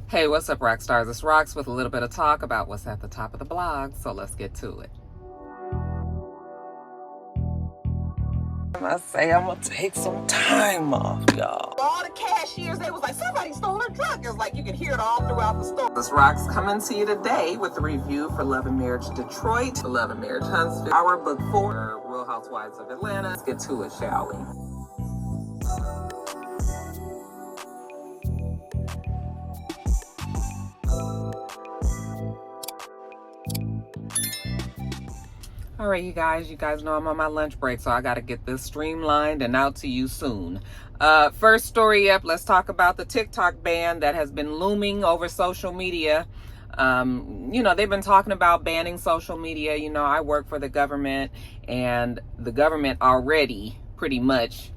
Hey, what's up, Roxstars? It's Rox with a little bit of talk about what's at the top of the blog, so let's get to it. I say I'm gonna take some time off, y'all. All the cashiers, they was like, somebody stole her truck. It's like you could hear it all throughout the store. This Rox coming to you today with a review for Love and Marriage Detroit, Love and Marriage Huntsville, our book 4, Real Housewives of Atlanta. Let's get to it, shall we? All right, you guys know I'm on my lunch break, so I got to get this streamlined and out to you soon. First story up, let's talk about the TikTok ban that has been looming over social media. They've been talking about banning social media. You know, I work for the government, and the government already pretty much,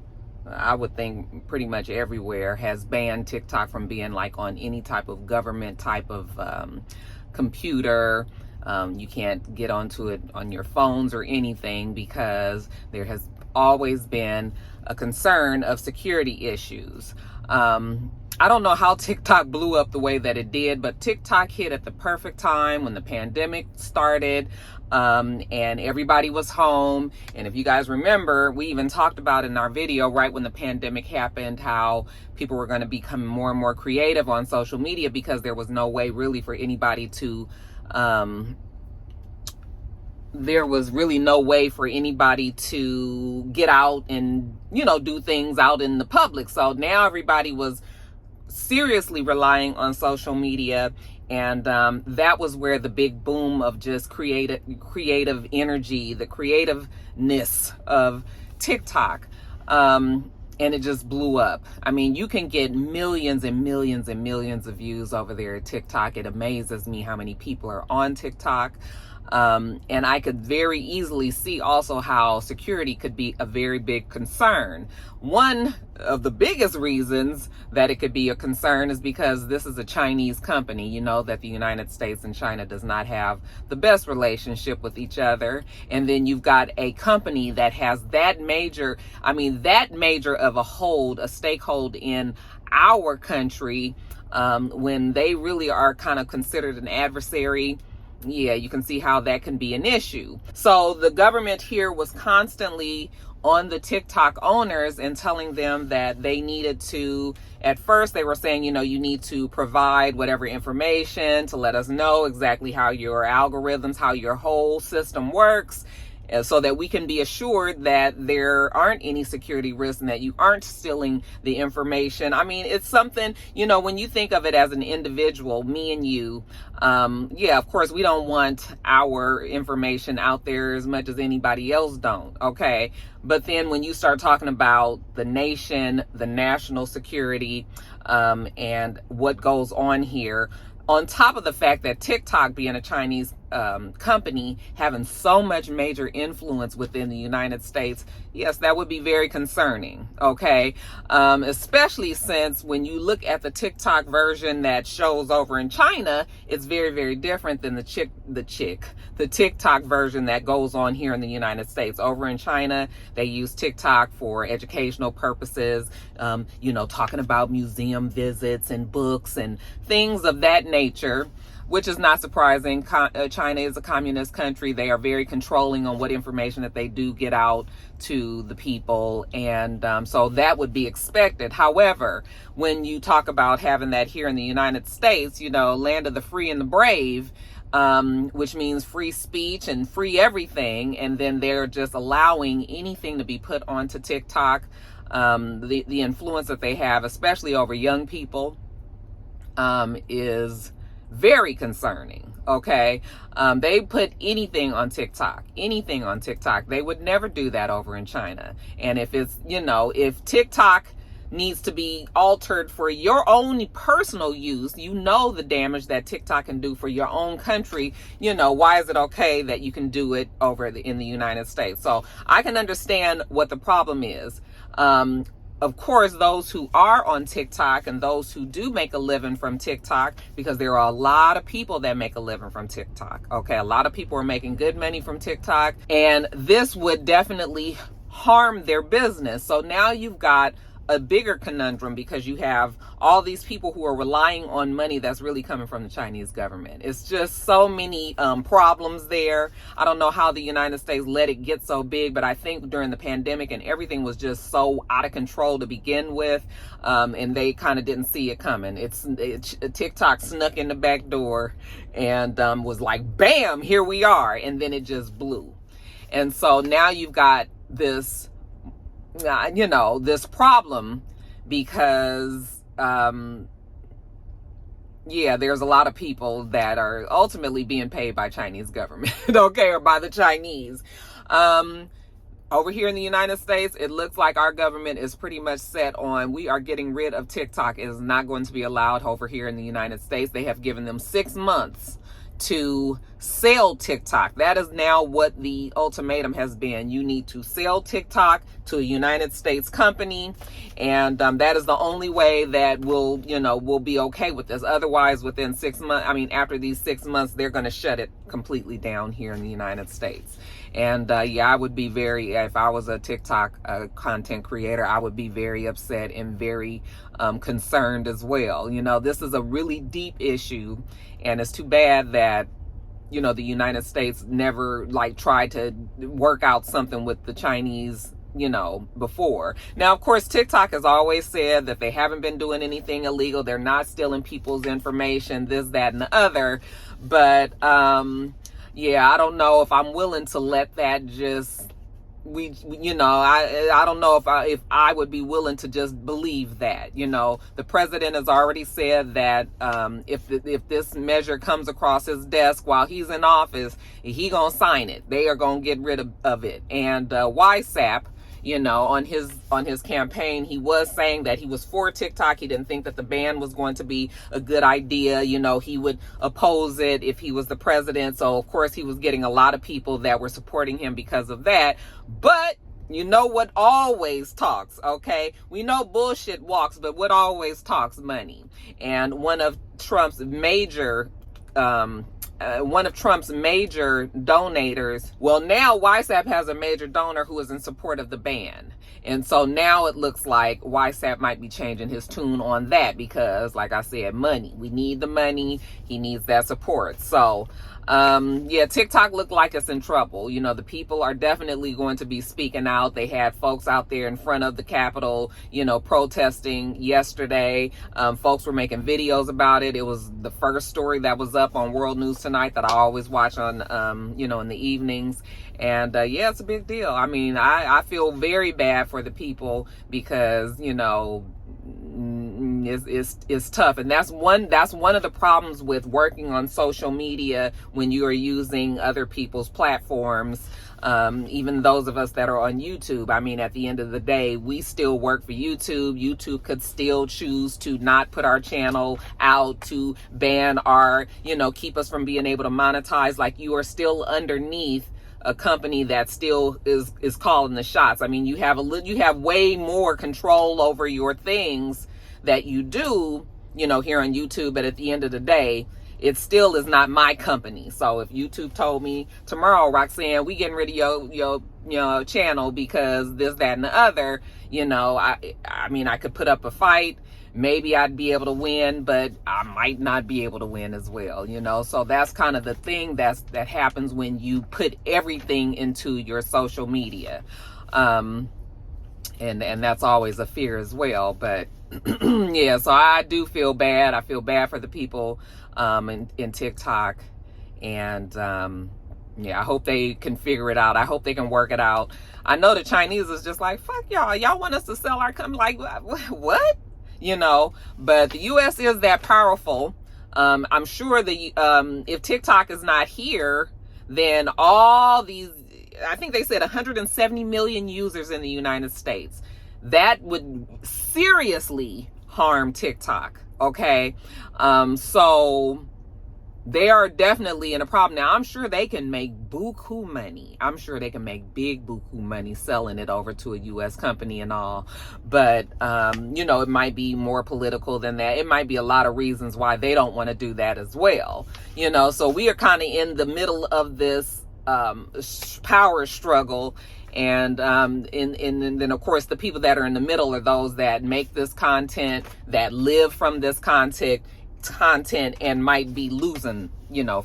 I would think pretty much everywhere, has banned TikTok from being like on any type of government type of computer. You can't get onto it on your phones or anything because there has always been a concern of security issues. I don't know how TikTok blew up the way that it did, but TikTok hit at the perfect time when the pandemic started, and everybody was home. And if you guys remember, we even talked about in our video right when the pandemic happened how people were going to become more and more creative on social media because there was no way really for anybody to there was really no way for anybody to get out and, do things out in the public. So now everybody was seriously relying on social media. And that was where the big boom of just creative energy, the creativeness of TikTok, and it just blew up. I mean, you can get millions and millions and millions of views over there at TikTok. It amazes me how many people are on TikTok. And I could very easily see also how security could be a very big concern. One of the biggest reasons that it could be a concern is because this is a Chinese company. You know that the United States and China does not have the best relationship with each other. And then you've got a company that has that major of a stakehold in our country, when they really are kind of considered an adversary. Yeah, you can see how that can be an issue. So the government here was constantly on the TikTok owners and telling them that they needed to, at first they were saying, you need to provide whatever information to let us know exactly how your algorithms, how your whole system works, so that we can be assured that there aren't any security risks and that you aren't stealing the information. I mean, it's something, when you think of it as an individual, me and you, of course, we don't want our information out there as much as anybody else don't, okay? But then when you start talking about the nation, the national security, and what goes on here, on top of the fact that TikTok being a Chinese company having so much major influence within the United States, yes, that would be very concerning, okay? Especially since when you look at the TikTok version that shows over in China, it's very, very different than the TikTok version that goes on here in the United States. Over in China, they use TikTok for educational purposes, talking about museum visits and books and things of that nature, which is not surprising. China is a communist country. They are very controlling on what information that they do get out to the people. And so that would be expected. However, when you talk about having that here in the United States, land of the free and the brave, which means free speech and free everything. And then they're just allowing anything to be put onto TikTok. The influence that they have, especially over young people, is very concerning, okay? They put anything on TikTok. They would never do that over in China. And if it's, if TikTok needs to be altered for your own personal use, the damage that TikTok can do for your own country, why is it okay that you can do it over in the United States? So I can understand what the problem is. Of course, those who are on TikTok and those who do make a living from TikTok, because there are a lot of people that make a living from TikTok. Okay, a lot of people are making good money from TikTok, and this would definitely harm their business. So now you've got a bigger conundrum because you have all these people who are relying on money that's really coming from the Chinese government. It's just so many problems there. I don't know how the United States let it get so big, but I think during the pandemic and everything was just so out of control to begin with, and they kind of didn't see it coming. TikTok snuck in the back door and was like, bam, here we are, and then it just blew. And so now you've got this this problem because, there's a lot of people that are ultimately being paid by Chinese government, okay, or by the Chinese. Over here in the United States, it looks like our government is pretty much set on, we are getting rid of TikTok. It is not going to be allowed over here in the United States. They have given them 6 months to sell TikTok. That is now what the ultimatum has been. You need to sell TikTok to a United States company, and that is the only way that we'll be okay with this. Otherwise, within 6 months, after these 6 months, they're going to shut it completely down here in the United States. And I would be if I was a TikTok content creator, I would be very upset and very concerned as well. This is a really deep issue, and it's too bad that the United States never tried to work out something with the Chinese before. Now, of course, TikTok has always said that they haven't been doing anything illegal. They're not stealing people's information, this, that, and the other. But I don't know if I'm willing to let that just I don't know if I would be willing to just believe that. The president has already said that if this measure comes across his desk while he's in office, he gonna sign it. They are gonna get rid of it. And YSAP, on his campaign, he was saying that he was for TikTok. He didn't think that the ban was going to be a good idea. He would oppose it if he was the president. So of course he was getting a lot of people that were supporting him because of that. But what always talks, okay? We know bullshit walks, but what always talks? Money. And one of Trump's major donators. Well, now YSAP has a major donor who is in support of the ban. And so now it looks like YSAP might be changing his tune on that because, like I said, money. We need the money. He needs that support. So, TikTok looked like it's in trouble. The people are definitely going to be speaking out. They had folks out there in front of the Capitol, protesting yesterday. Folks were making videos about it. It was the first story that was up on World News Tonight that I always watch on, in the evenings. And, it's a big deal. I feel very bad for the people because, it's tough. And that's one of the problems with working on social media when you are using other people's platforms. Even those of us that are on YouTube, at the end of the day, we still work for YouTube. YouTube could still choose to not put our channel out, to ban our, keep us from being able to monetize. Like, you are still underneath a company that still is calling the shots. You have way more control over your things that you do, here on YouTube. But at the end of the day, it still is not my company. So if YouTube told me tomorrow, Roxanne, we getting rid of your channel because this, that, and the other, I could put up a fight. Maybe I'd be able to win, but I might not be able to win as well, So that's kind of the thing that happens when you put everything into your social media. And that's always a fear as well. But so I do feel bad. I feel bad for the people in TikTok. And I hope they can figure it out. I hope they can work it out. I know the Chinese is just like, fuck y'all. Y'all want us to sell our company? Like, what? But the U.S. is that powerful. I'm sure if TikTok is not here, then all these, I think they said 170 million users in the United States. That would seriously harm TikTok. Okay. So they are definitely in a problem. Now, I'm sure they can make buku money. I'm sure they can make big buku money selling it over to a U.S. company and all. But, it might be more political than that. It might be a lot of reasons why they don't want to do that as well. So we are kind of in the middle of this power struggle. And then of course the people that are in the middle are those that make this content, that live from this content and might be losing,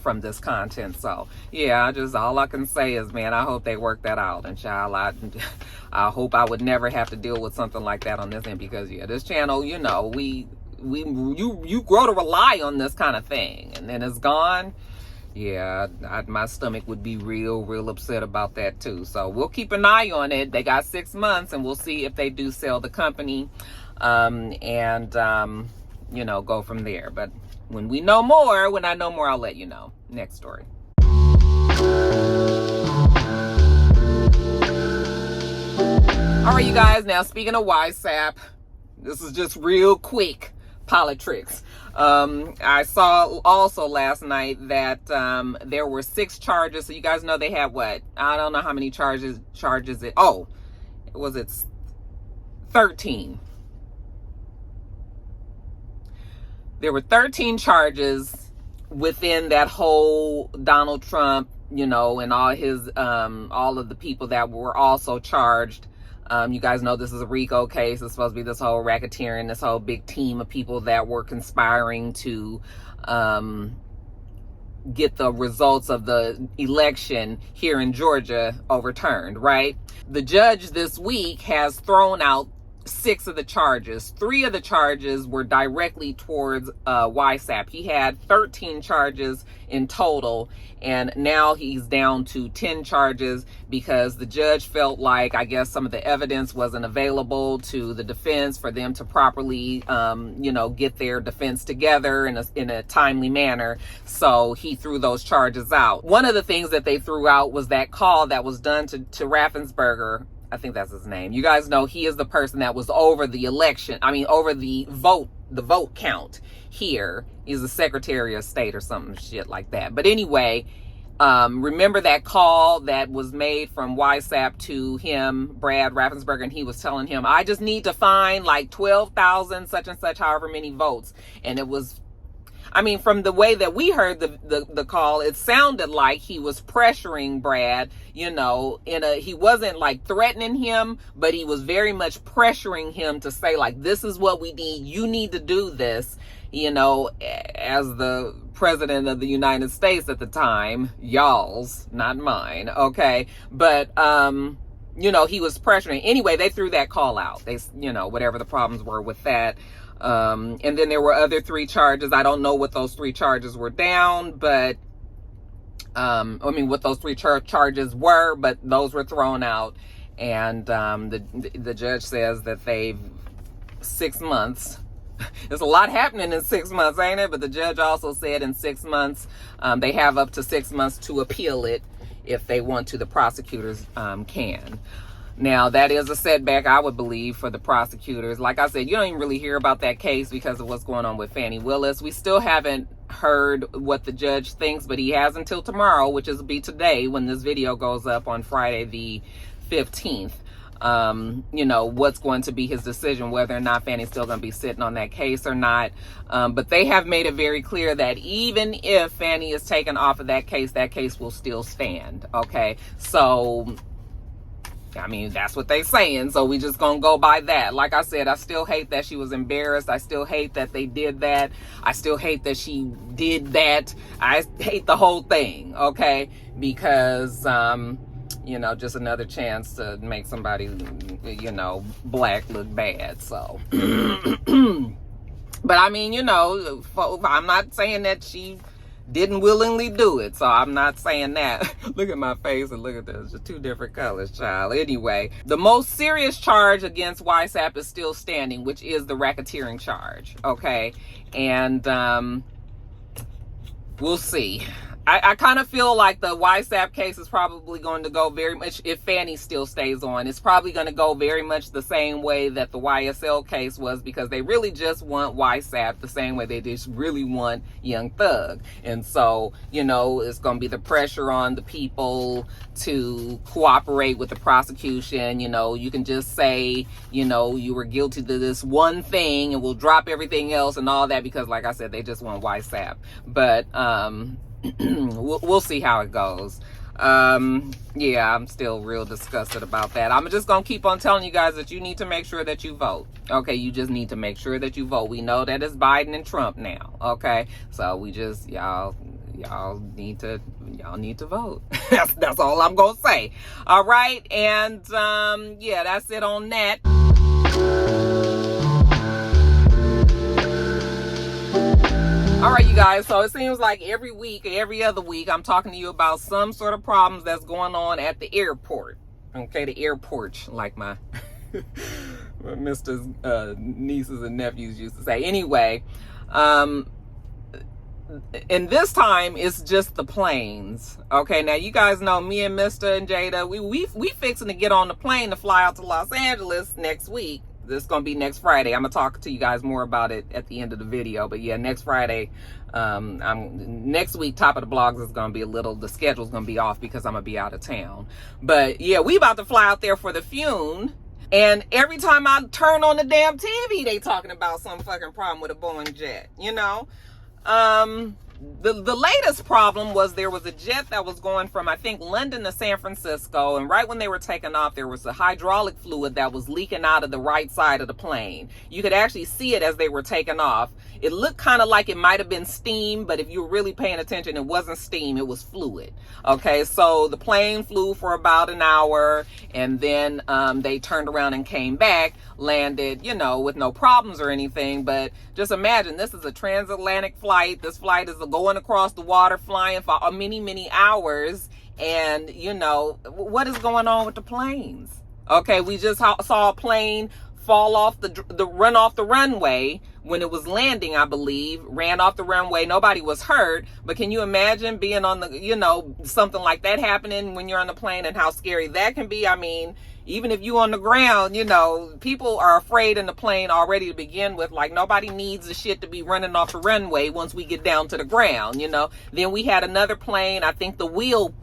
from this content. So yeah, all I can say is, man, I hope they work that out. Inshallah, I hope I would never have to deal with something like that on this end, because yeah, this channel, you grow to rely on this kind of thing, and then it's gone. Yeah, my stomach would be real upset about that too. So we'll keep an eye on it. They got 6 months, and we'll see if they do sell the company, and go from there. But when I know more, I'll let you know. Next story. All right, you guys. Now, speaking of YSAP, this is just real quick politics. I saw also last night that there were 6 charges. So you guys know they have what? I don't know how many charges it. Oh, was it 13? There were 13 charges within that whole Donald Trump, and all his all of the people that were also charged. You guys know this is a RICO case. It's supposed to be this whole racketeering, this whole big team of people that were conspiring to get the results of the election here in Georgia overturned, right? The judge this week has thrown out 6 of the charges. 3 of the charges were directly towards YSAP. He had 13 charges in total, and now he's down to 10 charges because the judge felt like, I guess, some of the evidence wasn't available to the defense for them to properly, get their defense together in a timely manner. So he threw those charges out. One of the things that they threw out was that call that was done to Raffensperger. I think that's his name. You guys know he is the person that was over the election. Over the vote count here. He's the Secretary of State or something shit like that. But anyway, remember that call that was made from YSAP to him, Brad Raffensperger, and he was telling him, I just need to find like 12,000 such and such, however many votes. And it was, from the way that we heard the call, it sounded like he was pressuring Brad, he wasn't like threatening him, but he was very much pressuring him to say like, this is what we need. You need to do this, as the president of the United States at the time, y'all's, not mine. Okay. But, he was pressuring. Anyway, they threw that call out. They, whatever the problems were with that. And then there were other 3 charges. I don't know what those 3 charges were down, but what those 3 charges were, but those were thrown out. And the judge says that they've 6 months. There's a lot happening in 6 months, ain't it? But the judge also said in 6 months, they have up to 6 months to appeal it if they want to. The prosecutors can. Now, that is a setback, I would believe, for the prosecutors. Like I said, you don't even really hear about that case because of what's going on with Fanny Willis. We still haven't heard what the judge thinks, but he has until tomorrow, which will be today when this video goes up on Friday the 15th. What's going to be his decision, whether or not Fanny's still going to be sitting on that case or not. But they have made it very clear that even if Fanny is taken off of that case will still stand. Okay. So, that's what they saying. So we just gonna go by that. Like I said, I still hate that she was embarrassed. I still hate that they did that. I still hate that she did that. I hate the whole thing. Okay. Because, just another chance to make somebody, black look bad. So, but I'm not saying that she didn't willingly do it, so I'm not saying that. Look at my face and look at this. Just 2 different colors, child. Anyway, the most serious charge against YSAP is still standing, which is the racketeering charge. Okay. And we'll see. I kind of feel like the YSAP case is probably going to go very much, if Fanny still stays on, it's probably going to go very much the same way that the YSL case was, because they really just want YSAP the same way they just really want Young Thug. And so, it's going to be the pressure on the people to cooperate with the prosecution. You can just say, you were guilty to this one thing and we'll drop everything else and all that, because like I said, they just want YSAP. But, we'll see how it goes. Yeah, I'm still real disgusted about that. I'm just gonna keep on telling you guys that you need to make sure that you vote. Okay, you just need to make sure that you vote. We know that it's Biden and Trump now. Okay, so we just y'all need to vote. that's all I'm gonna say. All right, and yeah, that's it on that. All right, you guys, so it seems like every week or every other week I'm talking to you about some sort of problems that's going on at the airport. Okay, the airport, like my Mr. Nieces and nephews used to say. Anyway, and this time it's just the planes. Okay, now you guys know me and Mr. and Jada, we fixing to get on the plane to fly out to Los Angeles next week. This is going to be next Friday. I'm going to talk to you guys more about it at the end of the video. But yeah, next Friday, next week, top of the blogs is going to be the schedule's going to be off because I'm going to be out of town. But yeah, we about to fly out there for the Fune. And every time I turn on the damn TV, they talking about some fucking problem with a Boeing jet, you know? The latest problem was there was a jet that was going from, I think, London to San Francisco, and right when they were taking off, there was a hydraulic fluid that was leaking out of the right side of the plane. You could actually see it as they were taking off. It looked kind of like it might have been steam, but if you were really paying attention, it wasn't steam, it was fluid. Okay, so the plane flew for about an hour, and then they turned around and came back, landed, you know, with no problems or anything. But just imagine, this is a transatlantic flight. This flight is going across the water, flying for many hours, and you know, what is going on with the planes? Okay, we just saw a plane fall off run off the runway when it was landing, I believe, ran off the runway. Nobody was hurt, but can you imagine being on the, you know, something like that happening when you're on the plane, and how scary that can be? I mean, even if you on the ground, you know, people are afraid in the plane already to begin with. Like, nobody needs the shit to be running off the runway once we get down to the ground, you know. Then we had another plane, I think the wheel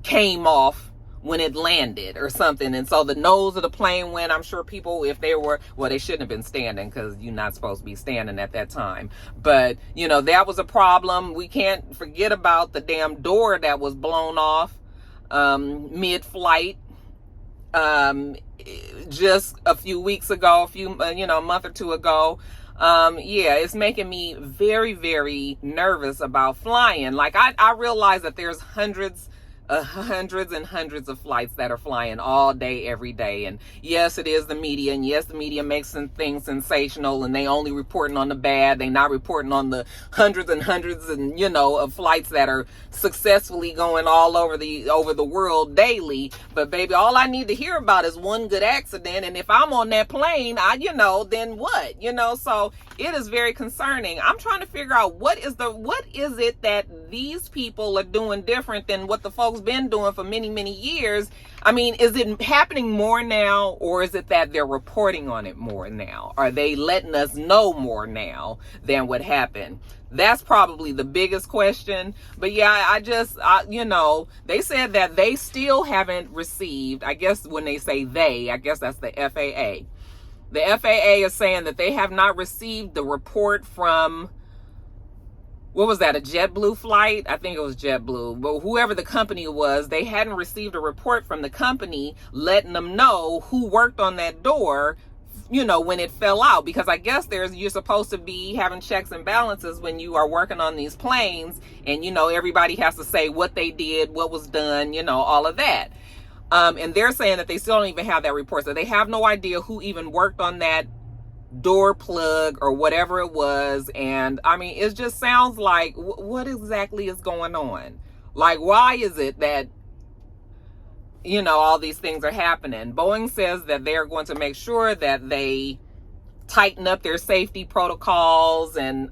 came off when it landed or something, and so the nose of the plane went. I'm sure people, if they were, well, they shouldn't have been standing because you're not supposed to be standing at that time, but you know, that was a problem. We can't forget about the damn door that was blown off mid-flight just a few weeks ago, a month or two ago. Yeah, it's making me very, very nervous about flying. Like, I realize that there's hundreds and hundreds of flights that are flying all day, every day. And yes, it is the media. And yes, the media makes some things sensational, and they only reporting on the bad. They not reporting on the hundreds and, you know, of flights that are successfully going all over the world daily. But baby, all I need to hear about is one good accident. And if I'm on that plane, then what? You know, so it is very concerning. I'm trying to figure out what is it that these people are doing different than what the folks been doing for many years. I mean, is it happening more now, or is it that they're reporting on it more now? Are they letting us know more now than what happened? That's probably the biggest question. But yeah, you know, they said that they still haven't received, I guess when they say they, I guess that's the FAA. The FAA is saying that they have not received the report from, what was that, a JetBlue flight? I think it was JetBlue. But whoever the company was, they hadn't received a report from the company letting them know who worked on that door, you know, when it fell out. Because I guess you're supposed to be having checks and balances when you are working on these planes. And, you know, everybody has to say what they did, what was done, you know, all of that. And they're saying that they still don't even have that report. So they have no idea who even worked on that door plug or whatever it was. And I mean, it just sounds like, what exactly is going on? Like, why is it that, you know, all these things are happening? Boeing says that they're going to make sure that they tighten up their safety protocols and,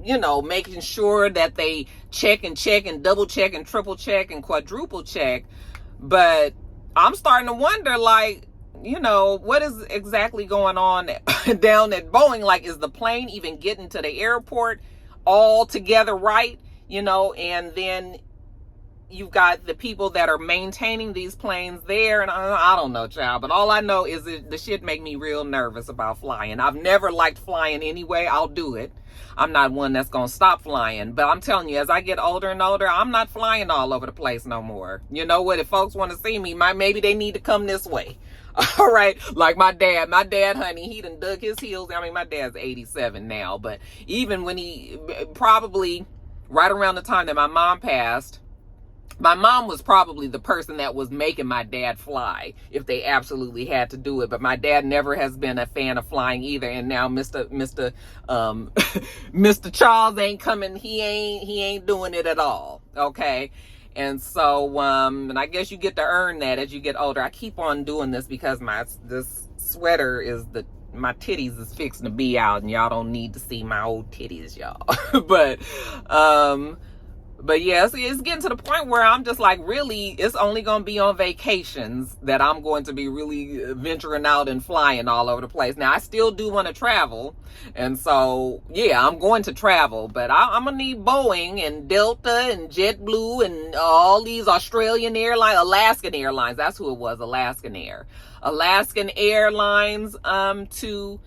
you know, making sure that they check and double check and triple check and quadruple check. But I'm starting to wonder, like, you know, what is exactly going on down at Boeing? Like, is the plane even getting to the airport all together right? You know, and then you've got the people that are maintaining these planes there, and I don't know, child, but all I know is the shit make me real nervous about flying. I've never liked flying anyway. I'll do it. I'm not one that's gonna stop flying, but I'm telling you, as I get older and older, I'm not flying all over the place no more. You know what? If folks want to see me, maybe they need to come this way. All right, like my dad, honey, he done dug his heels. I mean, my dad's 87 now, but even when he, probably right around the time that my mom passed, my mom was probably the person that was making my dad fly if they absolutely had to do it. But my dad never has been a fan of flying either. And now Mr. Charles ain't coming. He ain't doing it at all. Okay. And so, and I guess you get to earn that as you get older. I keep on doing this because this sweater is my titties is fixing to be out, and y'all don't need to see my old titties, y'all. But yeah, it's getting to the point where I'm just like, really, it's only going to be on vacations that I'm going to be really venturing out and flying all over the place. Now, I still do want to travel. And so, yeah, I'm going to travel. But I'm going to need Boeing and Delta and JetBlue and all these Australian airlines, Alaskan Airlines. That's who it was, Alaskan Airlines to,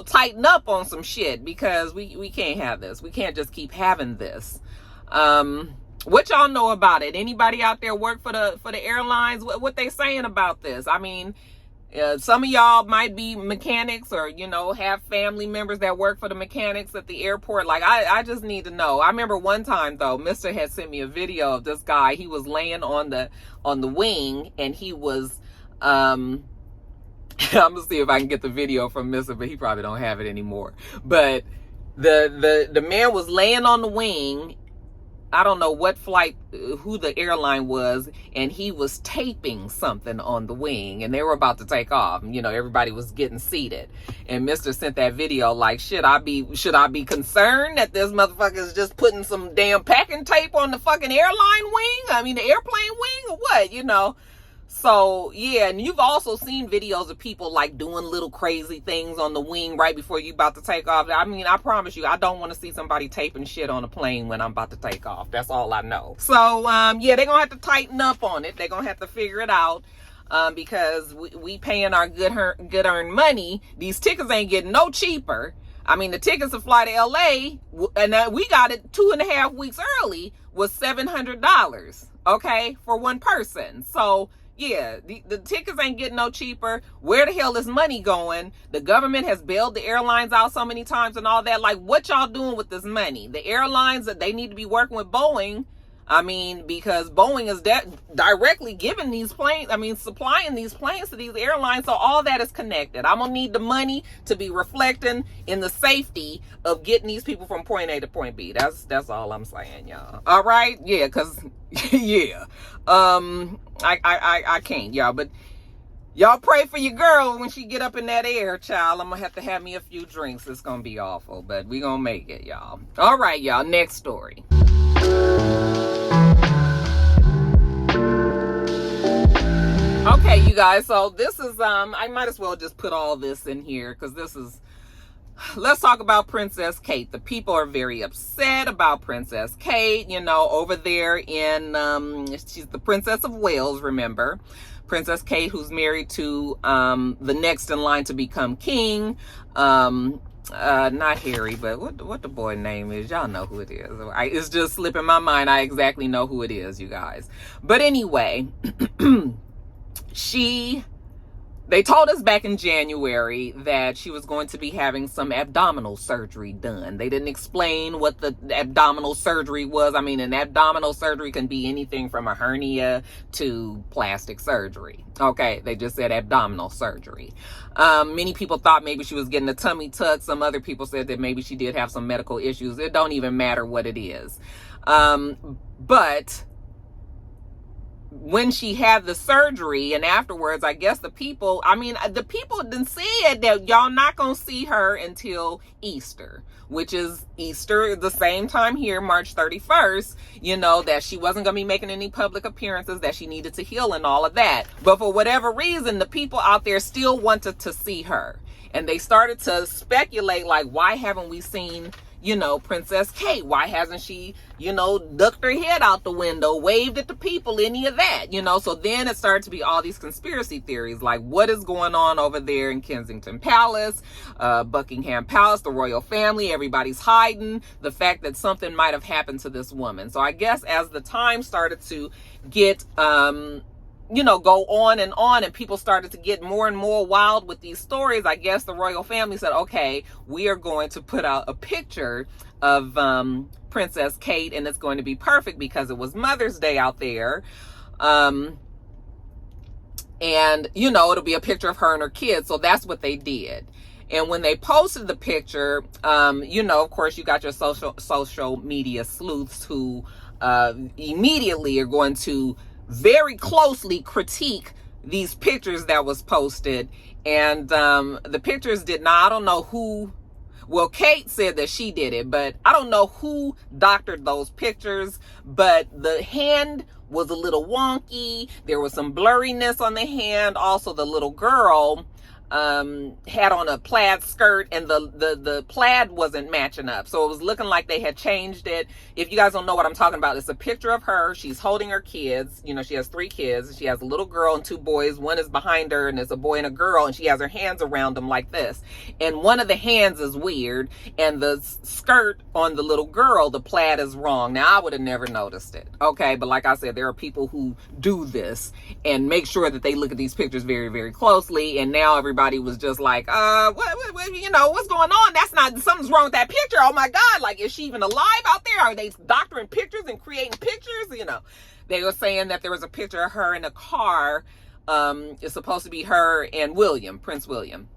tighten up on some shit, because we can't have this. We can't just keep having this. What y'all know about it? Anybody out there work for the airlines? What they saying about this? I mean, some of y'all might be mechanics, or have family members that work for the mechanics at the airport. Like, I just need to know. I remember one time though, Mr. had sent me a video of this guy. He was laying on the wing, and he was I'm gonna see if I can get the video from Mr., but he probably don't have it anymore. But the man was laying on the wing. I don't know what flight, who the airline was, and he was taping something on the wing, and they were about to take off. Everybody was getting seated, and Mr. sent that video like, should I be concerned that this motherfucker is just putting some damn packing tape on the fucking airline wing? I mean, the airplane wing, or what? So, yeah, and you've also seen videos of people like doing little crazy things on the wing right before you about to take off. I mean, I promise you, I don't want to see somebody taping shit on a plane when I'm about to take off. That's all I know. So, yeah, they're going to have to tighten up on it. They're going to have to figure it out, because we paying our good earned money. These tickets ain't getting no cheaper. I mean, the tickets to fly to LA, and we got it 2.5 weeks early, was $700, okay, for one person. So, yeah, the tickets ain't getting no cheaper. Where the hell is money going? The government has bailed the airlines out so many times and all that. Like, what y'all doing with this money? The airlines, that they need to be working with Boeing. I mean, because Boeing is directly giving these planes, supplying these planes to these airlines. So all that is connected. I'm going to need the money to be reflecting in the safety of getting these people from point A to point B. That's all I'm saying, y'all. All right? Yeah, because, yeah. I can't, y'all. But y'all pray for your girl when she get up in that air, child. I'm going to have me a few drinks. It's going to be awful, but we going to make it, y'all. All right, y'all. Next story. Okay, you guys, so this is, I might as well just put all this in here, because let's talk about Princess Kate. The people are very upset about Princess Kate, over there in, she's the Princess of Wales, remember? Princess Kate, who's married to the next in line to become king. Not Harry, but what the boy name is? Y'all know who it is. It's just slipping my mind. I exactly know who it is, you guys. But anyway, they told us back in January that she was going to be having some abdominal surgery done. They didn't explain what the abdominal surgery was. I mean, an abdominal surgery can be anything from a hernia to plastic surgery. Okay, they just said abdominal surgery. Many people thought maybe she was getting a tummy tuck. Some other people said that maybe she did have some medical issues. It don't even matter what it is. But when she had the surgery and afterwards, I guess the people done said that y'all not gonna see her until Easter, which is Easter the same time here, March 31st, that she wasn't gonna be making any public appearances, that she needed to heal and all of that. But for whatever reason, the people out there still wanted to see her. And they started to speculate, like, why haven't we seen, you know, Princess Kate? Why hasn't she, you know, ducked her head out the window, waved at the people, any of that, you know? So then it started to be all these conspiracy theories, like what is going on over there in Kensington Palace, Buckingham Palace, the royal family, everybody's hiding, the fact that something might have happened to this woman. So I guess as the time started to get, you know, go on, and people started to get more and more wild with these stories, I guess the royal family said, okay, we are going to put out a picture of Princess Kate, and it's going to be perfect because it was Mother's Day out there. And, you know, it'll be a picture of her and her kids. So that's what they did. And when they posted the picture, you know, of course, you got your social media sleuths who immediately are going to very closely critique these pictures that was posted. And the pictures did not, I don't know who, well, Kate said that she did it, but I don't know who doctored those pictures, but the hand was a little wonky. There was some blurriness on the hand. Also, the little girl had on a plaid skirt, and the plaid wasn't matching up. So it was looking like they had changed it. If you guys don't know what I'm talking about, it's a picture of her. She's holding her kids. You know, she has 3 kids. She has a little girl and 2 boys. One is behind her, and it's a boy and a girl, and she has her hands around them like this. And one of the hands is weird, and the skirt on the little girl, the plaid is wrong. Now, I would have never noticed it. Okay, but like I said, there are people who do this and make sure that they look at these pictures very, very closely. And now everybody was just like, what, you know, what's going on? That's not, something's wrong with that picture. Oh my God, like, is she even alive out there? Are they doctoring pictures and creating pictures? You know, they were saying that there was a picture of her in a car. It's supposed to be her and William, Prince William.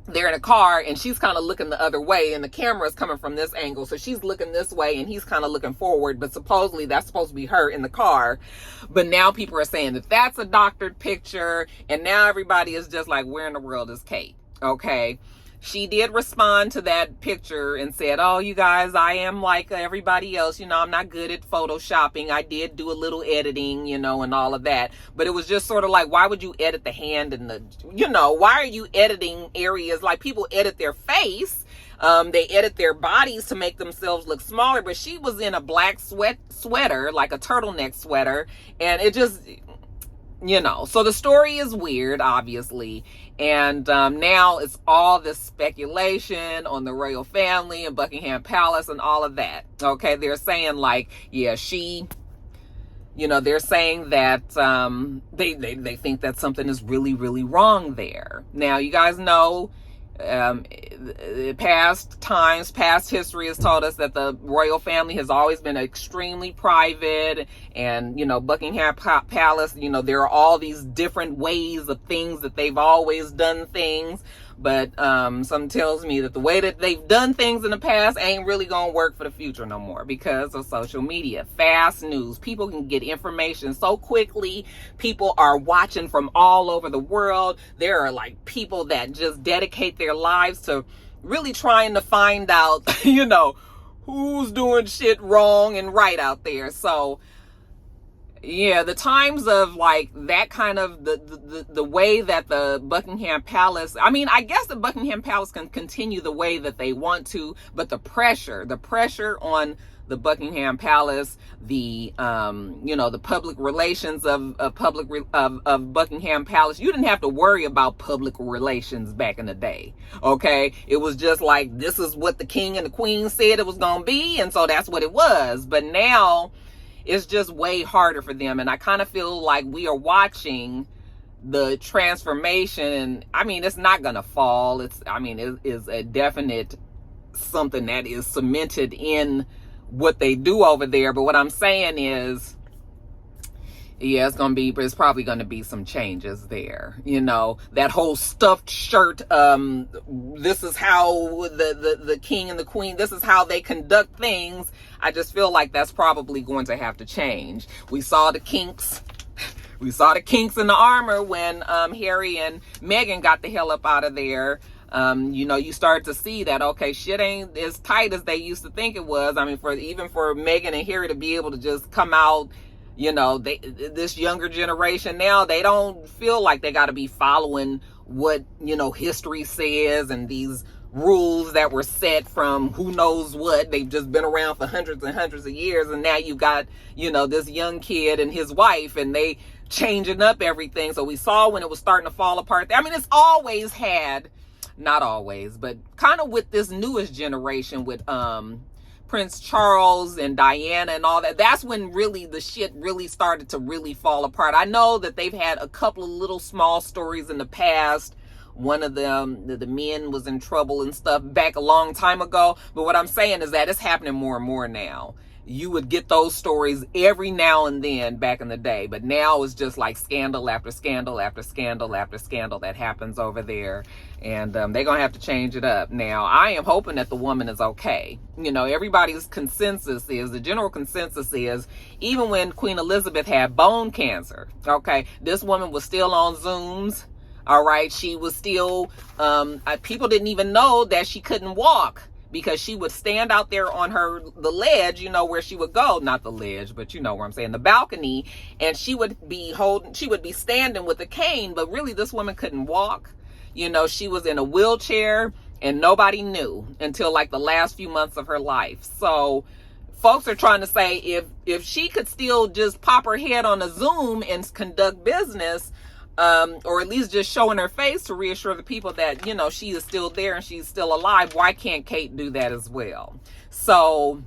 They're in a car, and she's kind of looking the other way, and the camera is coming from this angle. So she's looking this way, and he's kind of looking forward, but supposedly that's supposed to be her in the car. But now people are saying that that's a doctored picture, and now everybody is just like, where in the world is Kate? Okay. She did respond to that picture and said, oh, you guys, I am like everybody else. You know, I'm not good at photoshopping. I did do a little editing, you know, and all of that. But it was just sort of like, why would you edit the hand and the, you know, why are you editing areas? Like, people edit their face. They edit their bodies to make themselves look smaller. But she was in a black sweater, like a turtleneck sweater. And it just, you know, so the story is weird, obviously. And now it's all this speculation on the royal family and Buckingham Palace and all of that. Okay, they're saying like, yeah, she, you know, they're saying that they think that something is really, really wrong there. Now, you guys know, past history has told us that the royal family has always been extremely private, and, you know, Buckingham Palace, you know, there are all these different ways of things that they've always done things. But something tells me that the way that they've done things in the past ain't really gonna work for the future no more because of social media. Fast news. People can get information so quickly. People are watching from all over the world. There are like people that just dedicate their lives to really trying to find out, you know, who's doing shit wrong and right out there. So yeah, the times of like that kind of the way that the Buckingham Palace, I mean, I guess the Buckingham Palace can continue the way that they want to, but the pressure on the Buckingham Palace, the you know, the public relations of Buckingham Palace, you didn't have to worry about public relations back in the day. Okay, it was just like, this is what the king and the queen said it was gonna be, and so that's what it was. But now it's just way harder for them. And I kind of feel like we are watching the transformation. I mean, it's not going to fall. It is a definite something that is cemented in what they do over there. But what I'm saying is, yeah, it's probably going to be some changes there. You know, that whole stuffed shirt, this is how the king and the queen, this is how they conduct things. I just feel like that's probably going to have to change. We saw the kinks in the armor when Harry and Meghan got the hell up out of there. You know, you start to see that, okay, shit ain't as tight as they used to think it was. I mean, even for Meghan and Harry to be able to just come out, you know, this younger generation now, they don't feel like they got to be following what, you know, history says and these rules that were set from who knows what. They've just been around for hundreds and hundreds of years, and now you got, this young kid and his wife, and they changing up everything. So we saw when it was starting to fall apart. I mean, it's always had, not always, but kind of with this newest generation with Prince Charles and Diana and all that, that's when really the shit really started to really fall apart. I know that they've had a couple of little small stories in the past. One of them, the men was in trouble and stuff back a long time ago. But what I'm saying is that it's happening more and more now. You would get those stories every now and then back in the day. But now it's just like scandal after scandal after scandal after scandal that happens over there. And they're going to have to change it up. Now, I am hoping that the woman is okay. Everybody's the general consensus is, even when Queen Elizabeth had bone cancer, okay, this woman was still on Zooms. All right. She was still, people didn't even know that she couldn't walk because she would stand out there on the ledge, where she would go, not the ledge, but where I'm saying, the balcony. And she would be standing with a cane, but really this woman couldn't walk. She was in a wheelchair and nobody knew until like the last few months of her life. So folks are trying to say if she could still just pop her head on a Zoom and conduct business, or at least just showing her face to reassure the people that, she is still there and she's still alive, why can't Kate do that as well? So,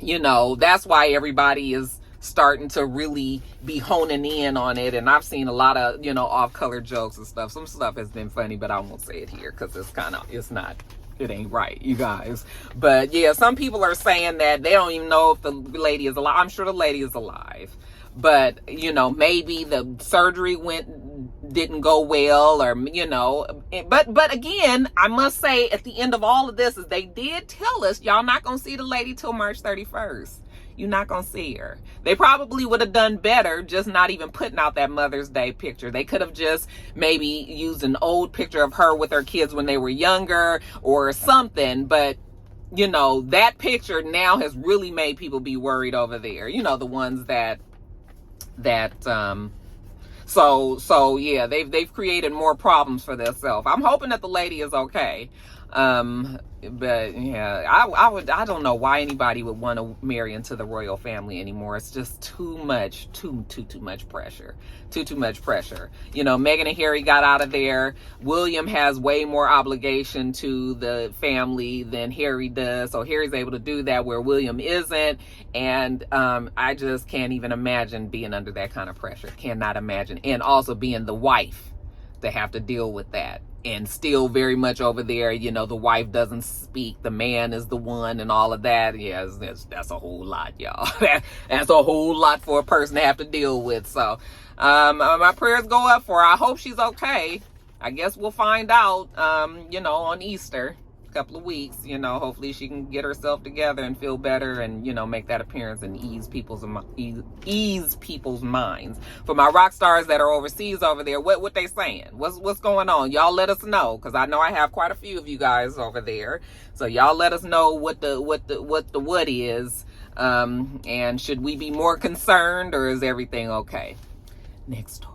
that's why everybody is starting to really be honing in on it. And I've seen a lot of, off-color jokes and stuff. Some stuff has been funny, but I won't say it here because it ain't right, you guys. But yeah, some people are saying that they don't even know if the lady is alive. I'm sure the lady is alive. But, maybe the surgery didn't go well, or, but again, I must say at the end of all of this is they did tell us, y'all not going to see the lady till March 31st. You're not going to see her. They probably would have done better just not even putting out that Mother's Day picture. They could have just maybe used an old picture of her with her kids when they were younger or something. But, that picture now has really made people be worried over there. The ones so yeah, they've created more problems for themselves. I'm hoping that the lady is okay. But yeah, I don't know why anybody would want to marry into the royal family anymore. It's just too much pressure. Too much pressure. Meghan and Harry got out of there. William has way more obligation to the family than Harry does. So Harry's able to do that where William isn't. And I just can't even imagine being under that kind of pressure. Cannot imagine. And also being the wife to have to deal with that. And still very much over there, the wife doesn't speak, the man is the one and all of that. Yeah, that's a whole lot, y'all. That's a whole lot for a person to have to deal with. So my prayers go up for her. I hope she's okay. I guess we'll find out, on Easter, a couple of weeks. Hopefully she can get herself together and feel better and, make that appearance and ease people's minds. For my rock stars that are overseas over there, what they saying? What's going on? Y'all let us know, because I know I have quite a few of you guys over there. So y'all let us know what is. And should we be more concerned, or is everything okay? Next story.